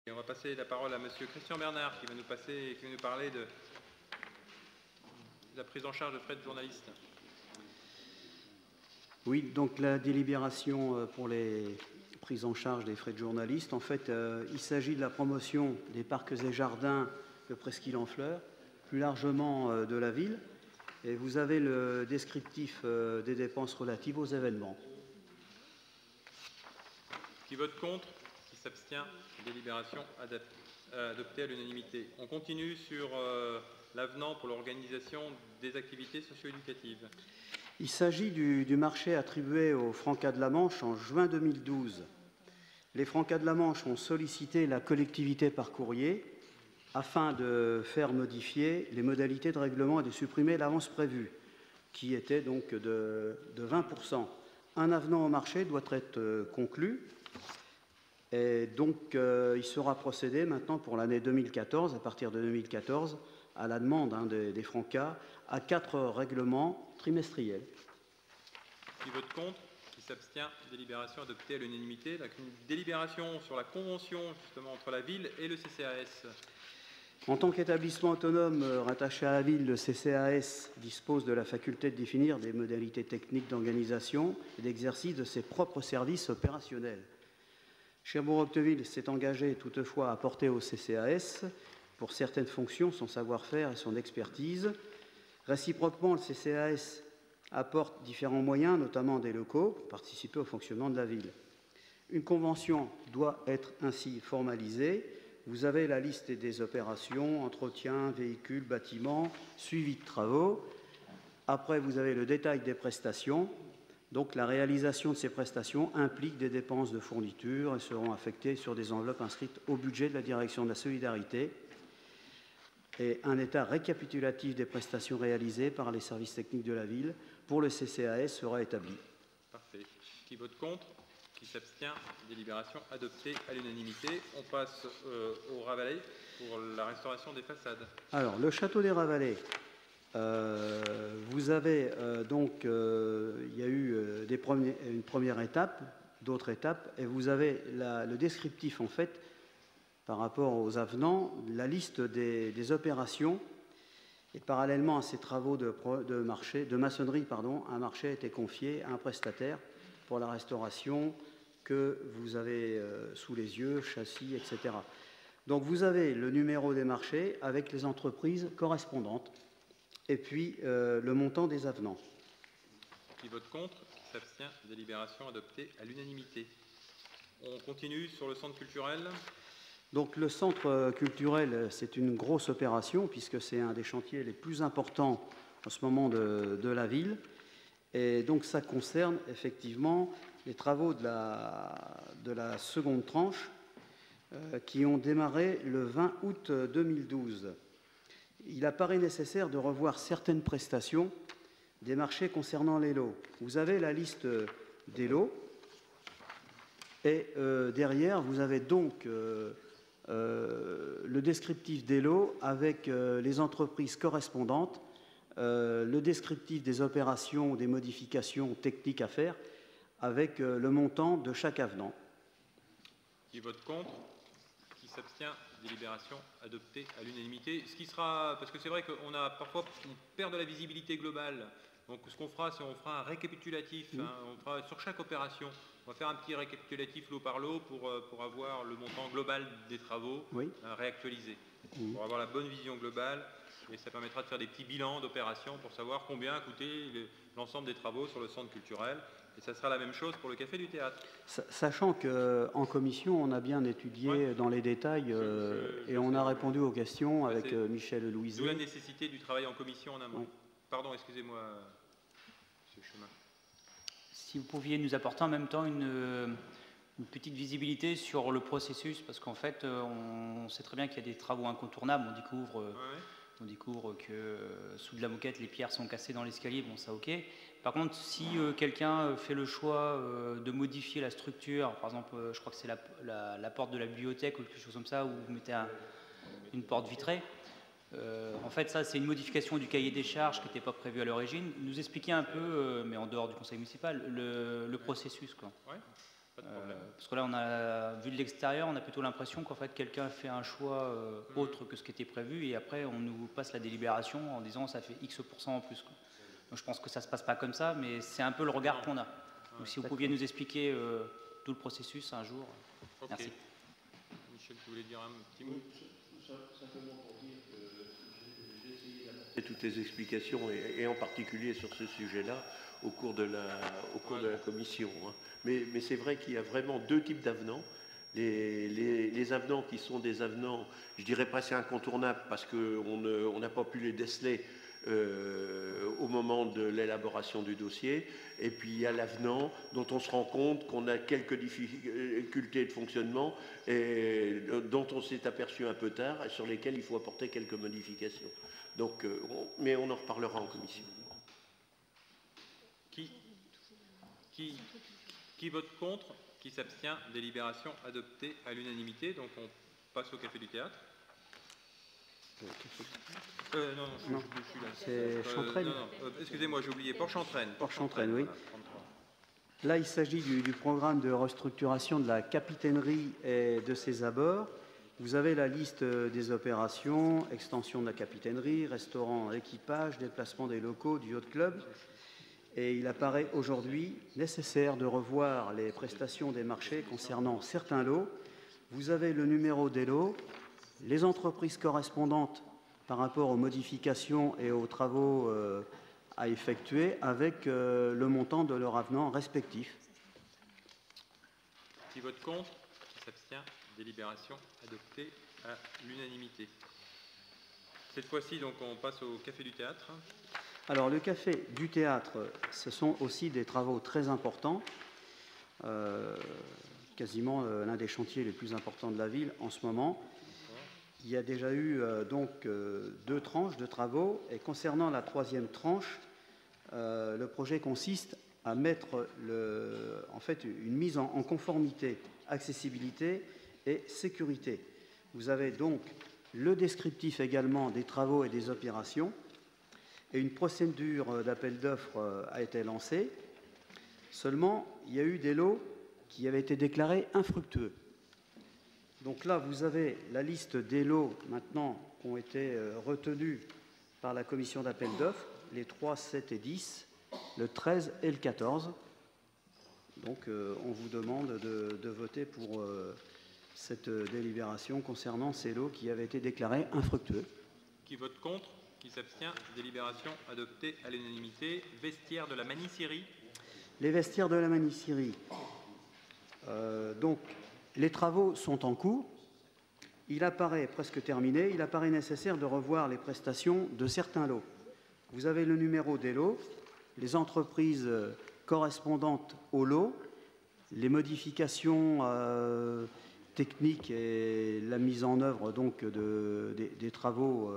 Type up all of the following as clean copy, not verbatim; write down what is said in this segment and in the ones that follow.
Et on va passer la parole à Monsieur Christian Bernard qui va nous parler de la prise en charge de frais de journalistes. Oui, donc la délibération pour les prises en charge des frais de journalistes, en fait, il s'agit de la promotion des parcs et jardins de Presqu'île-en-Fleur, plus largement de la ville, et vous avez le descriptif des dépenses relatives aux événements. Qui vote contre? Qui s'abstient? Délibération adoptée à l'unanimité. On continue sur l'avenant pour l'organisation des activités socio-éducatives. Il s'agit du marché attribué aux Francas de la Manche en juin 2012. Les Francas de la Manche ont sollicité la collectivité par courrier afin de faire modifier les modalités de règlement et de supprimer l'avance prévue, qui était donc de 20%. Un avenant au marché doit être conclu. Et donc, il sera procédé maintenant pour l'année 2014, à partir de 2014, à la demande des Francas, à 4 règlements trimestriels. Qui vote contre? Qui s'abstient? Délibération adoptée à l'unanimité. La délibération sur la convention justement entre la ville et le CCAS. En tant qu'établissement autonome rattaché à la ville, le CCAS dispose de la faculté de définir des modalités techniques d'organisation et d'exercice de ses propres services opérationnels. Cherbourg-Octeville s'est engagé toutefois à apporter au CCAS, pour certaines fonctions, son savoir-faire et son expertise. Réciproquement, le CCAS apporte différents moyens, notamment des locaux, pour participer au fonctionnement de la ville. Une convention doit être ainsi formalisée. Vous avez la liste des opérations, entretien, véhicules, bâtiments, suivi de travaux. Après, vous avez le détail des prestations. Donc, la réalisation de ces prestations implique des dépenses de fourniture et seront affectées sur des enveloppes inscrites au budget de la Direction de la Solidarité. Et un état récapitulatif des prestations réalisées par les services techniques de la ville pour le CCAS sera établi. Parfait. Qui vote contre? Qui s'abstient? Délibération adoptée à l'unanimité. On passe au Ravalais pour la restauration des façades. Alors, le château des Ravalais, vous avez il y a eu une première étape, d'autres étapes, et vous avez le descriptif, en fait, par rapport aux avenants, la liste des opérations. Et parallèlement à ces travaux de maçonnerie, un marché a été confié à un prestataire pour la restauration que vous avez sous les yeux, châssis, etc. Donc vous avez le numéro des marchés avec les entreprises correspondantes et puis le montant des avenants. Qui vote contre? Qui s'abstient? Délibération adoptée à l'unanimité. On continue sur le centre culturel. Donc le centre culturel, c'est une grosse opération puisque c'est un des chantiers les plus importants en ce moment de la ville. Et donc ça concerne effectivement les travaux de la seconde tranche qui ont démarré le 20 août 2012. Il apparaît nécessaire de revoir certaines prestations des marchés concernant les lots. Vous avez la liste des lots et derrière, vous avez donc le descriptif des lots avec les entreprises correspondantes, le descriptif des opérations, des modifications techniques à faire avec le montant de chaque avenant. Qui vote contre? Qui s'abstient? Délibération adoptée à l'unanimité. Ce qui sera, parce que c'est vrai qu'on a parfois on perd de la visibilité globale. Donc ce qu'on fera, c'est on fera un récapitulatif. On fera sur chaque opération. On va faire un petit récapitulatif lot par lot pour avoir le montant global des travaux réactualisé. Pour avoir la bonne vision globale. Et ça permettra de faire des petits bilans d'opérations pour savoir combien a coûté l'ensemble des travaux sur le centre culturel. Et ça sera la même chose pour le Café du Théâtre. Sachant qu'en commission, on a bien étudié dans les détails et on a répondu aux questions avec Michel Louiset. D'où la nécessité du travail en commission en amont. Pardon, excusez-moi, M. Chemin. Si vous pouviez nous apporter en même temps une petite visibilité sur le processus, parce qu'en fait, on sait très bien qu'il y a des travaux incontournables. On découvre que sous de la moquette, les pierres sont cassées dans l'escalier. Bon, ça, ok. Par contre, si quelqu'un fait le choix de modifier la structure, par exemple, je crois que c'est la porte de la bibliothèque ou quelque chose comme ça, où vous mettez une porte vitrée, en fait, ça, c'est une modification du cahier des charges qui n'était pas prévu à l'origine. Nous expliquer un peu, mais en dehors du conseil municipal, le processus, quoi. Ouais. Pas de problème. Parce que là, on a vu de l'extérieur, on a plutôt l'impression qu'en fait, quelqu'un a fait un choix autre que ce qui était prévu, et après, on nous passe la délibération en disant ça fait X% en plus, quoi. Donc, je pense que ça se passe pas comme ça, mais c'est un peu le regard qu'on a. Donc, si vous pouviez nous expliquer tout le processus un jour. Ok. Merci. Michel, tu voulais dire un petit mot? Simplement pour dire que j'ai essayé d'apporter toutes les explications, et en particulier sur ce sujet-là, au cours de la commission, hein. Mais c'est vrai qu'il y a vraiment deux types d'avenants. Les avenants qui sont des avenants, je dirais presque incontournables, parce qu'on n'a pas pu les déceler au moment de l'élaboration du dossier. Et puis il y a l'avenant dont on se rend compte qu'on a quelques difficultés de fonctionnement et dont on s'est aperçu un peu tard et sur lesquels il faut apporter quelques modifications. Donc, mais on en reparlera en commission. Qui vote contre? Qui s'abstient? Délibération adoptée à l'unanimité. Donc on passe au café du théâtre. Non, c'est Chantraine. Excusez-moi, j'ai oublié. Port-Chantraine. Port-Chantraine, oui. Voilà, 33. Là, il s'agit du programme de restructuration de la capitainerie et de ses abords. Vous avez la liste des opérations, extension de la capitainerie, restaurant, équipage, déplacement des locaux du yacht club. Et il apparaît aujourd'hui nécessaire de revoir les prestations des marchés concernant certains lots. Vous avez le numéro des lots, les entreprises correspondantes par rapport aux modifications et aux travaux à effectuer avec le montant de leur avenant respectif. Qui vote contre? Qui s'abstient? Délibération adoptée à l'unanimité. Cette fois-ci, donc, on passe au café du théâtre. Alors, le café du théâtre, ce sont aussi des travaux très importants, quasiment l'un des chantiers les plus importants de la ville en ce moment. Il y a déjà eu deux tranches de travaux, et concernant la troisième tranche, le projet consiste à mettre une mise en conformité, accessibilité et sécurité. Vous avez donc le descriptif également des travaux et des opérations, et une procédure d'appel d'offres a été lancée. Seulement, il y a eu des lots qui avaient été déclarés infructueux. Donc là, vous avez la liste des lots maintenant qui ont été retenus par la commission d'appel d'offres, les 3, 7 et 10, le 13 et le 14. Donc on vous demande de voter pour cette délibération concernant ces lots qui avaient été déclarés infructueux. Qui vote contre? Qui s'abstient? Délibération adoptée à l'unanimité. Vestiaire de la Manicierie. Les vestiaires de la Manicierie. Donc, les travaux sont en cours. Il apparaît presque terminé. Il apparaît nécessaire de revoir les prestations de certains lots. Vous avez le numéro des lots, les entreprises correspondantes aux lots, les modifications techniques et la mise en œuvre donc des travaux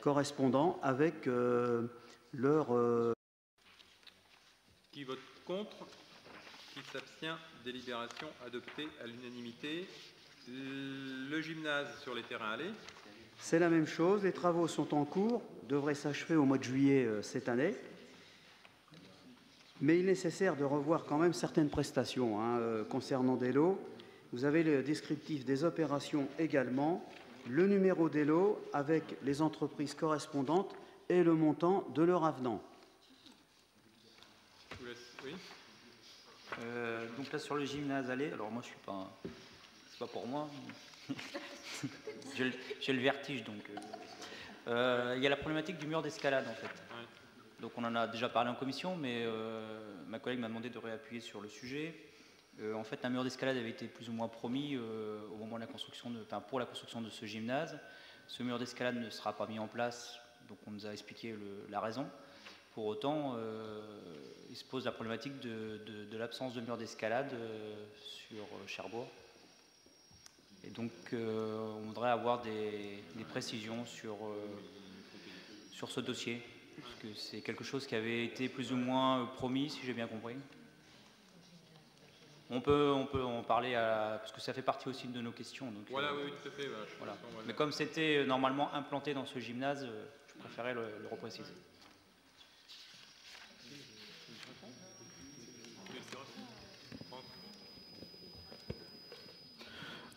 correspondants avec leur... Qui vote contre? Qui s'abstient? Délibération adoptée à l'unanimité. Le gymnase sur les terrains allés. C'est la même chose, les travaux sont en cours, devraient s'achever au mois de juillet cette année. Mais il est nécessaire de revoir quand même certaines prestations concernant des lots. Vous avez le descriptif des opérations également, le numéro des lots avec les entreprises correspondantes et le montant de leur avenant. Je vous laisse. Oui. Donc là, sur le gymnase allé, alors moi je suis pas... C'est pas pour moi. J'ai le vertige, donc... Il y a la problématique du mur d'escalade, en fait. Ouais. Donc on en a déjà parlé en commission, mais ma collègue m'a demandé de réappuyer sur le sujet. En fait, un mur d'escalade avait été plus ou moins promis au moment de la construction, pour la construction de ce gymnase. Ce mur d'escalade ne sera pas mis en place, donc on nous a expliqué la raison. Pour autant, il se pose la problématique de l'absence de mur d'escalade sur Cherbourg. Et donc, on voudrait avoir des précisions sur ce dossier, parce que c'est quelque chose qui avait été plus ou moins promis, si j'ai bien compris. On peut en parler, parce que ça fait partie aussi de nos questions. Donc, voilà, oui, tout à fait. Voilà. Mais comme c'était normalement implanté dans ce gymnase, je préférais le repréciser.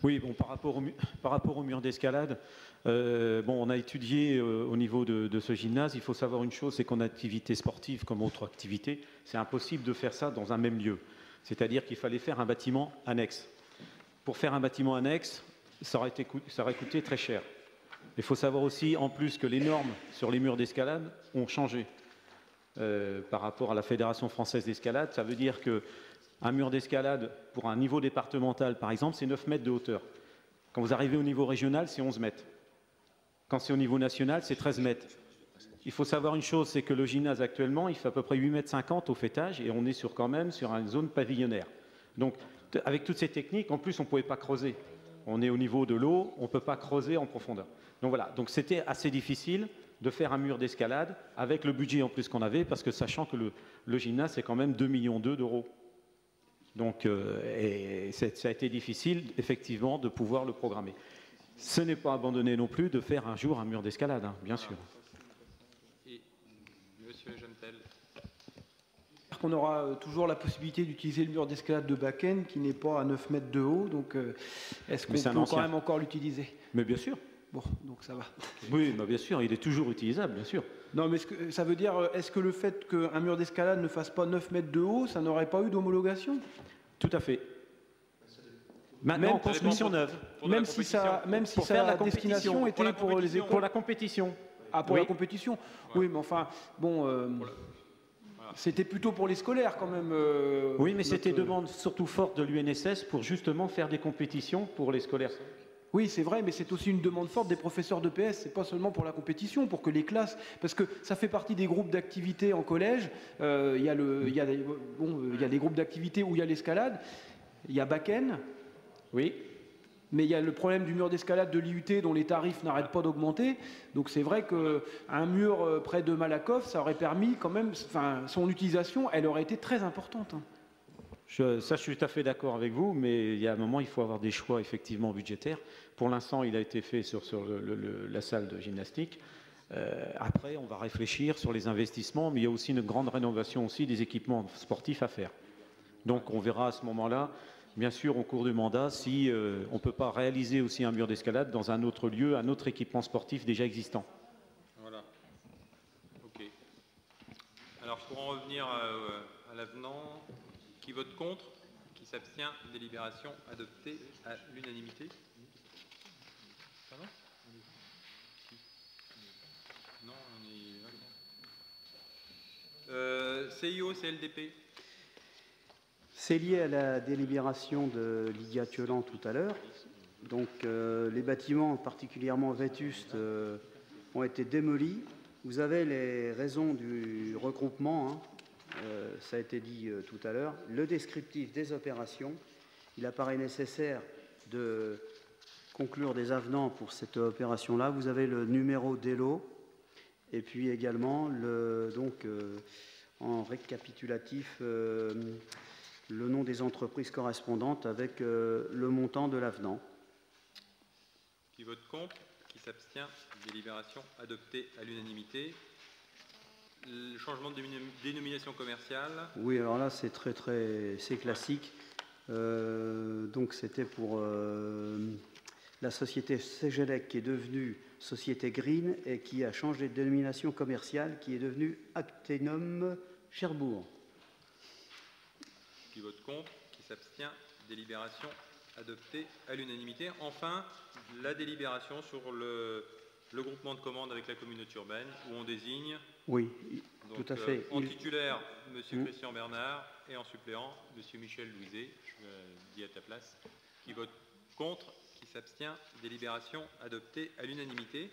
Oui, bon, par rapport au mur d'escalade, on a étudié au niveau de ce gymnase. Il faut savoir une chose, c'est qu'en activité sportive comme autre activité, c'est impossible de faire ça dans un même lieu. C'est-à-dire qu'il fallait faire un bâtiment annexe. Pour faire un bâtiment annexe, ça aurait coûté très cher. Il faut savoir aussi, en plus, que les normes sur les murs d'escalade ont changé par rapport à la Fédération française d'escalade. Ça veut dire qu'un mur d'escalade, pour un niveau départemental, par exemple, c'est 9 mètres de hauteur. Quand vous arrivez au niveau régional, c'est 11 mètres. Quand c'est au niveau national, c'est 13 mètres. Il faut savoir une chose, c'est que le gymnase actuellement, il fait à peu près 8,50 mètres au faîtage et on est quand même sur une zone pavillonnaire. Donc, avec toutes ces techniques, en plus, on ne pouvait pas creuser. On est au niveau de l'eau, on ne peut pas creuser en profondeur. Donc voilà, donc c'était assez difficile de faire un mur d'escalade avec le budget en plus qu'on avait, parce que sachant que le gymnase, c'est quand même 2,2 millions d'euros. Donc, ça a été difficile, effectivement, de pouvoir le programmer. Ce n'est pas abandonné non plus de faire un jour un mur d'escalade, hein, bien sûr. Et Monsieur Gentel. On aura toujours la possibilité d'utiliser le mur d'escalade de Bakken qui n'est pas à 9 mètres de haut, donc est-ce qu'on peut quand même encore l'utiliser? Mais bien sûr. Bon, donc ça va. Oui, mais bien sûr, il est toujours utilisable, bien sûr. Non, mais ça veut dire, est-ce que le fait qu'un mur d'escalade ne fasse pas 9 mètres de haut, ça n'aurait pas eu d'homologation? Tout à fait. Maintenant, en construction neuve. Même si sa destination était pour les écoles. Pour la compétition. Ah, pour la compétition. Oui, mais enfin, bon, c'était plutôt pour les scolaires quand même. Oui, mais c'était demande surtout forte de l'UNSS pour justement faire des compétitions pour les scolaires. Oui, c'est vrai, mais c'est aussi une demande forte des professeurs d'EPS. C'est pas seulement pour la compétition, pour que les classes, parce que ça fait partie des groupes d'activités en collège. Il y a des groupes d'activités où il y a l'escalade. Il y a Bakken. Oui. Mais il y a le problème du mur d'escalade de l'IUT dont les tarifs n'arrêtent pas d'augmenter. Donc c'est vrai qu'un mur près de Malakoff, ça aurait permis quand même, enfin, son utilisation, elle aurait été très importante. Je suis tout à fait d'accord avec vous, mais il y a un moment, il faut avoir des choix effectivement budgétaires. Pour l'instant, il a été fait sur la salle de gymnastique. Après, on va réfléchir sur les investissements, mais il y a aussi une grande rénovation aussi des équipements sportifs à faire. Donc on verra à ce moment-là, bien sûr, au cours du mandat, si on ne peut pas réaliser aussi un mur d'escalade dans un autre lieu, un autre équipement sportif déjà existant. Voilà. OK. Alors, pour en revenir à l'avenant, qui vote contre, qui s'abstient, délibération adoptée à l'unanimité. Pardon ? Non, on est... CIO, CLDP. C'est lié à la délibération de Lydia Thiolan tout à l'heure. Donc, les bâtiments particulièrement vétustes ont été démolis. Vous avez les raisons du regroupement, hein. Ça a été dit tout à l'heure. Le descriptif des opérations. Il apparaît nécessaire de conclure des avenants pour cette opération-là. Vous avez le numéro d'ELO et puis également, en récapitulatif, le nom des entreprises correspondantes avec le montant de l'avenant. Qui vote contre, qui s'abstient, délibération adoptée à l'unanimité. Le changement de dénomination commerciale. Oui, alors là, c'est c'est classique. Donc, c'était pour la société Cegelec qui est devenue société Green et qui a changé de dénomination commerciale, qui est devenue Actenum Cherbourg. Qui vote contre, qui s'abstient, délibération adoptée à l'unanimité. Enfin, la délibération sur le groupement de commandes avec la communauté urbaine, où on désigne... Oui, donc, tout à fait. En titulaire, M. Christian Bernard, et en suppléant, M. Michel Louiset, je dis à ta place, qui vote contre, qui s'abstient, délibération adoptée à l'unanimité.